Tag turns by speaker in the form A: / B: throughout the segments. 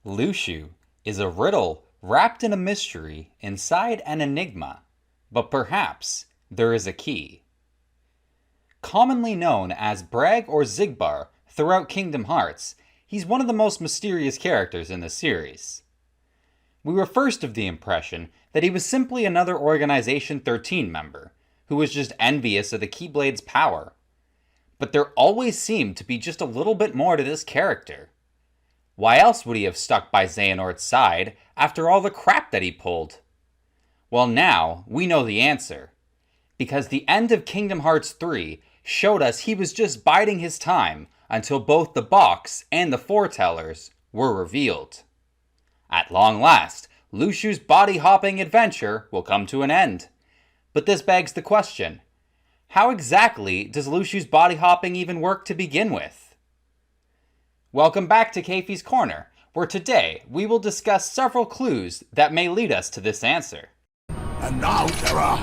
A: Luxu is a riddle wrapped in a mystery inside an enigma, but perhaps there is a key. Commonly known as Brag or Xigbar throughout Kingdom Hearts, he's one of the most mysterious characters in the series. We were first of the impression that he was simply another Organization 13 member, who was just envious of the Keyblade's power. But there always seemed to be just a little bit more to this character. Why else would he have stuck by Xehanort's side after all the crap that he pulled? Well, now we know the answer. Because the end of Kingdom Hearts 3 showed us he was just biding his time until both the box and the foretellers were revealed. At long last, Luxu's body-hopping adventure will come to an end. But this begs the question, how exactly does Luxu's body-hopping even work to begin with? Welcome back to Keifi's Corner, where today we will discuss several clues that may lead us to this answer.
B: And now, Terra,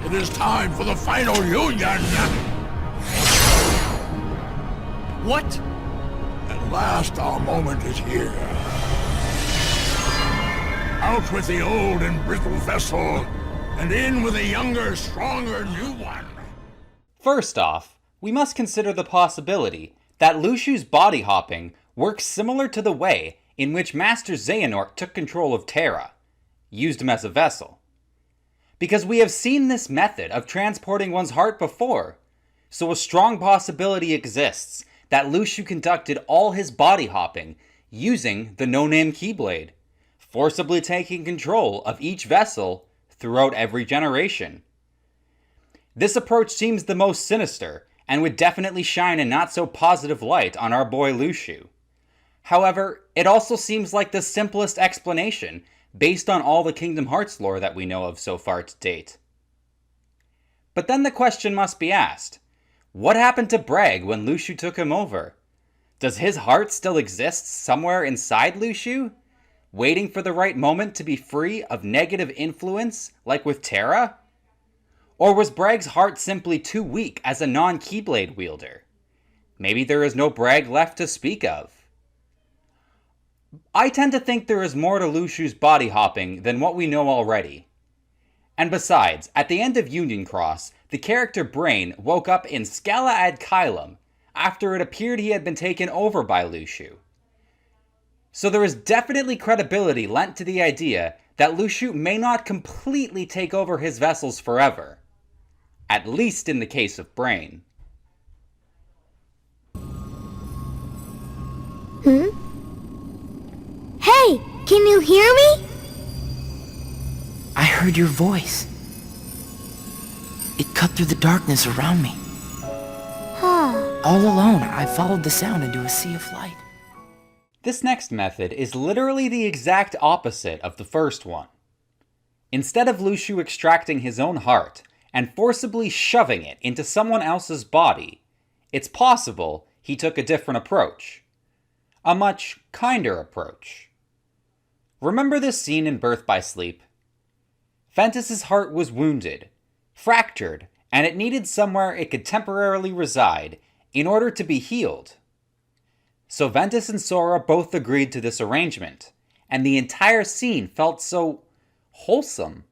B: it is time for the final union!
C: What?
B: At last our moment is here. Out with the old and brittle vessel, and in with a younger, stronger new one.
A: First off, we must consider the possibility that Luxu's body hopping works similar to the way in which Master Xehanort took control of Terra, used him as a vessel. Because we have seen this method of transporting one's heart before, so a strong possibility exists that Luxu conducted all his body hopping using the no-name Keyblade, forcibly taking control of each vessel throughout every generation. This approach seems the most sinister, and would definitely shine a not-so-positive light on our boy Luxu. However, it also seems like the simplest explanation, based on all the Kingdom Hearts lore that we know of so far to date. But then the question must be asked, what happened to Brag when Luxu took him over? Does his heart still exist somewhere inside Luxu, waiting for the right moment to be free of negative influence, like with Terra? Or was Brag's heart simply too weak as a non-Keyblade wielder? Maybe there is no Brag left to speak of. I tend to think there is more to Luxu's body hopping than what we know already. And besides, at the end of Union Cross, the character Brain woke up in Scala ad Kylum after it appeared he had been taken over by Luxu. So there is definitely credibility lent to the idea that Luxu may not completely take over his vessels forever. At least in the case of Brain.
D: Hey, can you hear me?
C: I heard your voice. It cut through the darkness around me. All alone, I followed the sound into a sea of light.
A: This next method is literally the exact opposite of the first one. Instead of Luxu extracting his own heart and forcibly shoving it into someone else's body, it's possible he took a different approach. A much kinder approach. Remember this scene in Birth by Sleep? Ventus's heart was wounded, fractured, and it needed somewhere it could temporarily reside in order to be healed. So Ventus and Sora both agreed to this arrangement, and the entire scene felt so wholesome.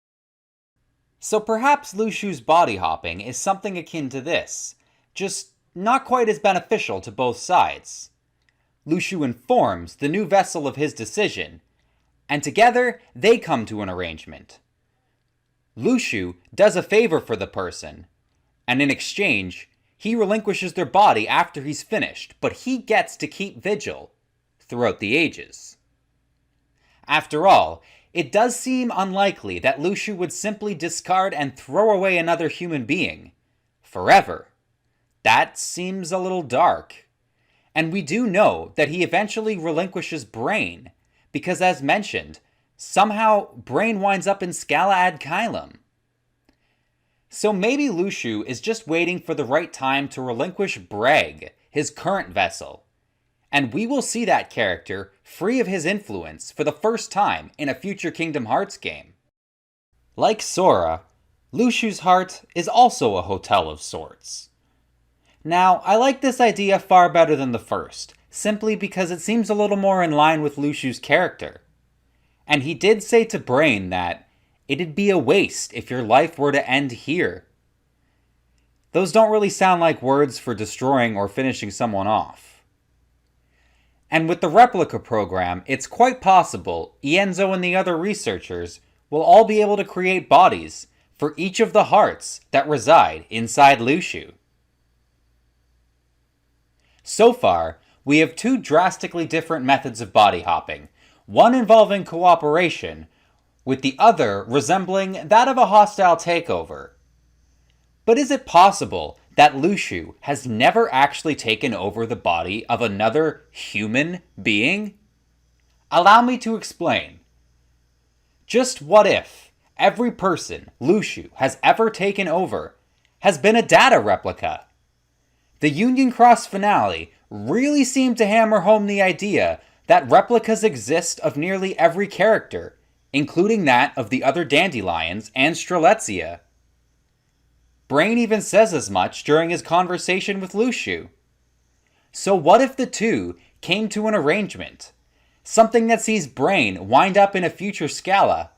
A: So perhaps Luxu's body hopping is something akin to this, just not quite as beneficial to both sides. Luxu informs the new vessel of his decision, and together they come to an arrangement. Luxu does a favor for the person, and in exchange, he relinquishes their body after he's finished, but he gets to keep vigil throughout the ages. After all, it does seem unlikely that Luxu would simply discard and throw away another human being forever. That seems a little dark. And we do know that he eventually relinquishes Brain, because as mentioned, somehow Brain winds up in Scala ad Kylum. So maybe Luxu is just waiting for the right time to relinquish Brag, his current vessel. And we will see that character free of his influence for the first time in a future Kingdom Hearts game. Like Sora, Luxu's heart is also a hotel of sorts. Now, I like this idea far better than the first, simply because it seems a little more in line with Luxu's character. And he did say to Brain that it'd be a waste if your life were to end here. Those don't really sound like words for destroying or finishing someone off. And with the replica program, it's quite possible Ienzo and the other researchers will all be able to create bodies for each of the hearts that reside inside Luxu. So far, we have two drastically different methods of body hopping, one involving cooperation, with the other resembling that of a hostile takeover. But is it possible that Luxu has never actually taken over the body of another human being? Allow me to explain. Just what if every person Luxu has ever taken over has been a data replica? The Union Cross finale really seemed to hammer home the idea that replicas exist of nearly every character, including that of the other dandelions and Strelitzia. Brain even says as much during his conversation with Luxu. So what if the two came to an arrangement? Something that sees Brain wind up in a future Scala,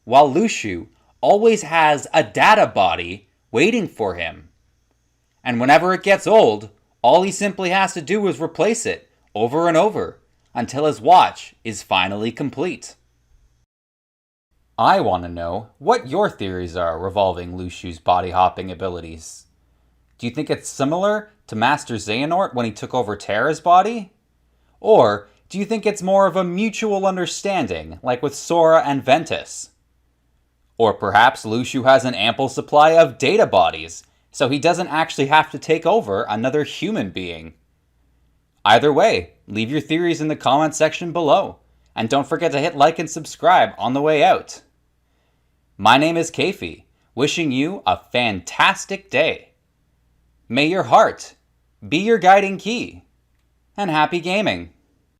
A: while Luxu always has a data body waiting for him. And whenever it gets old, all he simply has to do is replace it over and over until his watch is finally complete. I want to know what your theories are revolving Luxu's body hopping abilities. Do you think it's similar to Master Xehanort when he took over Terra's body? Or do you think it's more of a mutual understanding, like with Sora and Ventus? Or perhaps Luxu has an ample supply of data bodies, so he doesn't actually have to take over another human being. Either way, leave your theories in the comment section below, and don't forget to hit like and subscribe on the way out. My name is Keifi, wishing you a fantastic day. May your heart be your guiding key, and happy gaming!